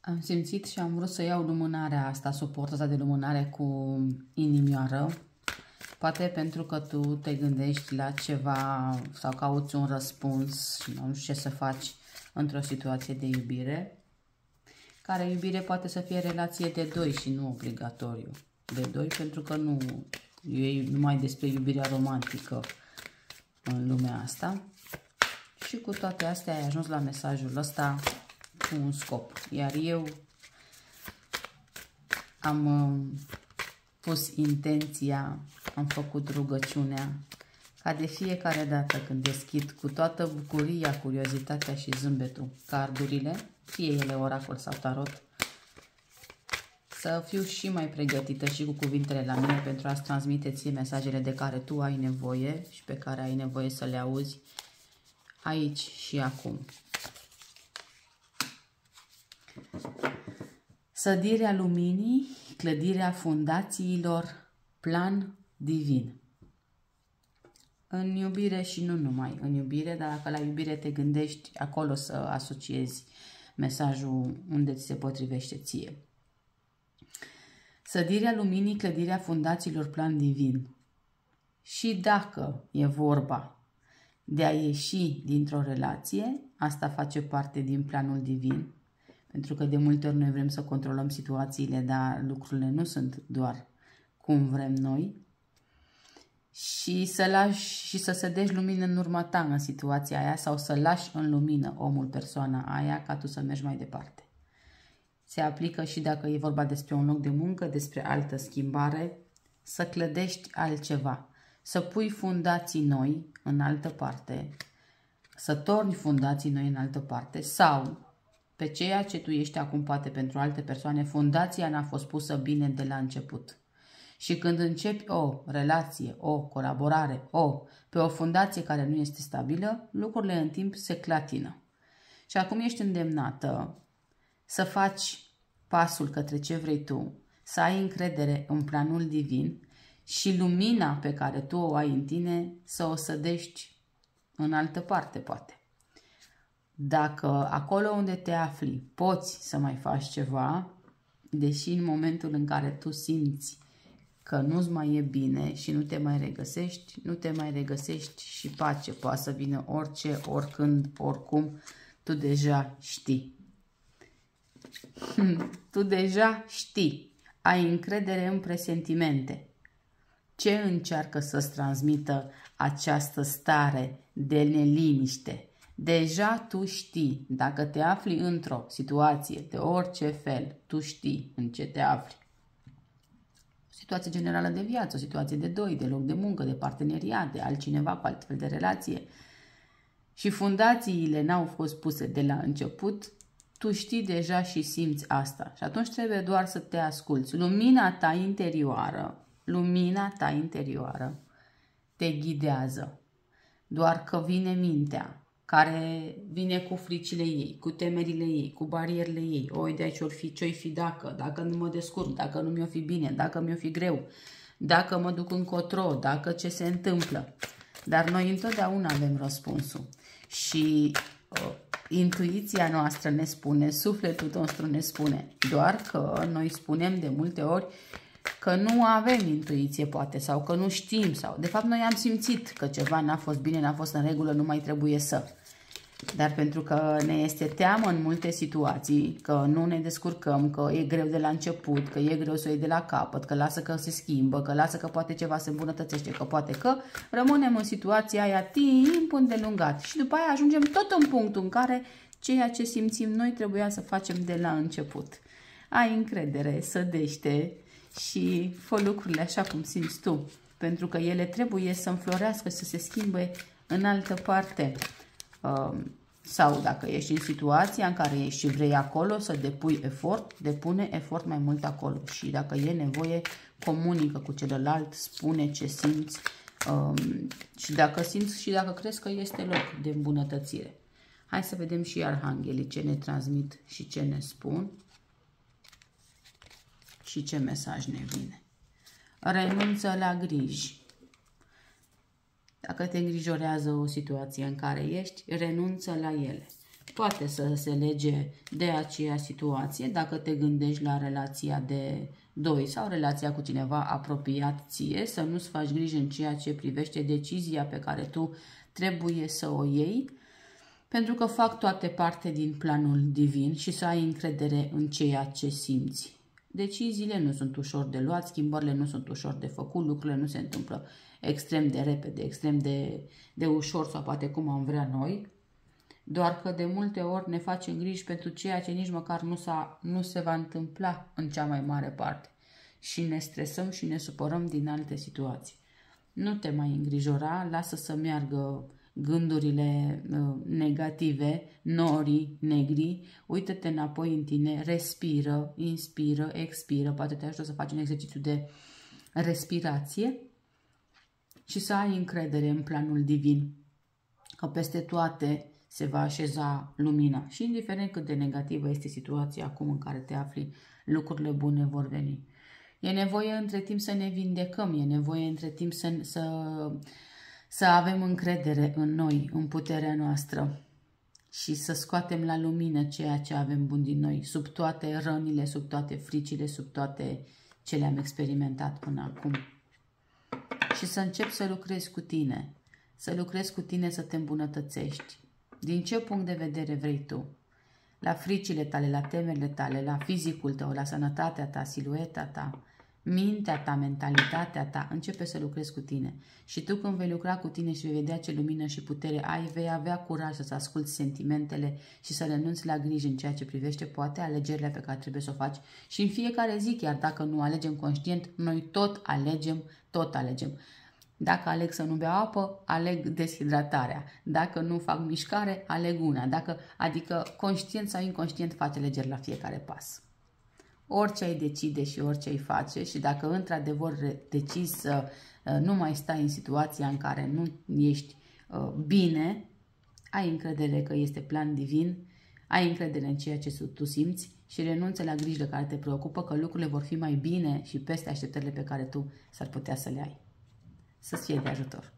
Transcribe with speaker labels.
Speaker 1: Am simțit și am vrut să iau lumânarea asta, suportul ăsta de lumânare cu inimioară. Poate pentru că tu te gândești la ceva sau cauți un răspuns și nu știu ce să faci într-o situație de iubire. Care iubire poate să fie relație de doi și nu obligatoriu de doi, pentru că nu e numai despre iubirea romantică în lumea asta. Și cu toate astea ai ajuns la mesajul ăsta cu un scop. Iar eu am pus intenția, am făcut rugăciunea ca de fiecare dată când deschid cu toată bucuria, curiozitatea și zâmbetul cardurile, fie ele oracol sau tarot, să fiu și mai pregătită și cu cuvintele la mine pentru a-ți transmite ție mesajele de care tu ai nevoie și pe care ai nevoie să le auzi aici și acum. Sădirea luminii, clădirea fundațiilor, plan divin. În iubire și nu numai în iubire, dar dacă la iubire te gândești, acolo să asociezi mesajul unde ți se potrivește ție. Sădirea luminii, clădirea fundațiilor, plan divin. Și dacă e vorba de a ieși dintr-o relație, asta face parte din planul divin. Pentru că de multe ori noi vrem să controlăm situațiile, dar lucrurile nu sunt doar cum vrem noi. Și să lași și să sădești lumină în urma ta în situația aia sau să lași în lumină omul, persoana aia, ca tu să mergi mai departe. Se aplică și dacă e vorba despre un loc de muncă, despre altă schimbare, să clădești altceva, să pui fundații noi în altă parte, să torni fundații noi în altă parte sau pe ceea ce tu ești acum poate pentru alte persoane, fundația n-a fost pusă bine de la început. Și când începi o relație, o colaborare, pe o fundație care nu este stabilă, lucrurile în timp se clatină. Și acum ești îndemnată să faci pasul către ce vrei tu, să ai încredere în planul divin și lumina pe care tu o ai în tine să o sădești în altă parte, poate. Dacă acolo unde te afli poți să mai faci ceva, deși în momentul în care tu simți că nu-ți mai e bine și nu te mai regăsești, nu te mai regăsești și pace. Poate să vină orice, oricând, oricum, tu deja știi. Tu deja știi. Ai încredere în presentimente. Ce încearcă să-ți transmită această stare de neliniște? Deja tu știi, dacă te afli într-o situație de orice fel, tu știi în ce te afli. O situație generală de viață, o situație de doi, de loc de muncă, de parteneriat, de altcineva cu altfel de relație. Și fundațiile n-au fost puse de la început, tu știi deja și simți asta. Și atunci trebuie doar să te asculți. Lumina ta interioară te ghidează. Doar că vine mintea, care vine cu fricile ei, cu temerile ei, cu barierele ei. Oi, de aici ce-o fi dacă nu mă descurc, dacă nu mi-o fi bine, dacă mi-o fi greu, dacă mă duc încotro, dacă ce se întâmplă. Dar noi întotdeauna avem răspunsul. Și intuiția noastră ne spune, sufletul nostru ne spune, doar că noi spunem de multe ori că nu avem intuiție, poate, sau că nu știm, sau de fapt noi am simțit că ceva n-a fost bine, n-a fost în regulă, nu mai trebuie să. Dar pentru că ne este teamă în multe situații, că nu ne descurcăm, că e greu de la început, că e greu să o iei de la capăt, că lasă că se schimbă, că lasă că poate ceva se îmbunătățește, că poate că rămânem în situația aia timp îndelungat. Și după aia ajungem tot în punctul în care ceea ce simțim noi trebuia să facem de la început. Ai încredere, sădește și fă lucrurile așa cum simți tu, pentru că ele trebuie să înflorească, să se schimbe în altă parte. Sau dacă ești în situația în care ești și vrei acolo să depui efort, depune efort mai mult acolo. Și dacă e nevoie, comunică cu celălalt, spune ce simți și dacă simți și dacă crezi că este loc de îmbunătățire. Hai să vedem și arhanghelii ce ne transmit și ce ne spun și ce mesaj ne vine. Renunță la griji. Dacă te îngrijorează o situație în care ești, renunță la ele. poate să se lege de aceea situație dacă te gândești la relația de doi sau relația cu cineva apropiat ție, să nu-ți faci griji în ceea ce privește decizia pe care tu trebuie să o iei, pentru că fac toate parte din planul divin și să ai încredere în ceea ce simți. Deciziile nu sunt ușor de luat, schimbările nu sunt ușor de făcut, lucrurile nu se întâmplă extrem de repede, extrem de ușor sau poate cum am vrea noi, doar că de multe ori ne facem griji pentru ceea ce nici măcar nu se va întâmpla în cea mai mare parte și ne stresăm și ne supărăm din alte situații. Nu te mai îngrijora, lasă să meargă gândurile negative, norii, negri, uită-te înapoi în tine, respiră, inspiră, expiră, poate te ajută să faci un exercițiu de respirație și să ai încredere în planul divin, că peste toate se va așeza lumina și indiferent cât de negativă este situația acum în care te afli, lucrurile bune vor veni. E nevoie între timp să ne vindecăm, e nevoie între timp să avem încredere în noi, în puterea noastră și să scoatem la lumină ceea ce avem bun din noi, sub toate rănile, sub toate fricile, sub toate ce le-am experimentat până acum. Și să începi să lucrezi cu tine, să lucrezi cu tine să te îmbunătățești. Din ce punct de vedere vrei tu? La fricile tale, la temerile tale, la fizicul tău, la sănătatea ta, silueta ta, mintea ta, mentalitatea ta, începe să lucrezi cu tine. Și tu când vei lucra cu tine și vei vedea ce lumină și putere ai, vei avea curaj să-ți asculți sentimentele și să renunți la griji în ceea ce privește poate alegerile pe care trebuie să o faci. Și în fiecare zi, chiar dacă nu alegem conștient, noi tot alegem, tot alegem. Dacă aleg să nu beau apă, aleg deshidratarea. Dacă nu fac mișcare, aleg una. Adică conștient sau inconștient faci alegeri la fiecare pas. Orice ai decide și orice ai face și dacă într-adevăr decizi să nu mai stai în situația în care nu ești bine, ai încredere că este plan divin, ai încredere în ceea ce tu simți și renunță la grijile care te preocupă, că lucrurile vor fi mai bine și peste așteptările pe care tu s-ar putea să le ai. Să-ți fie de ajutor!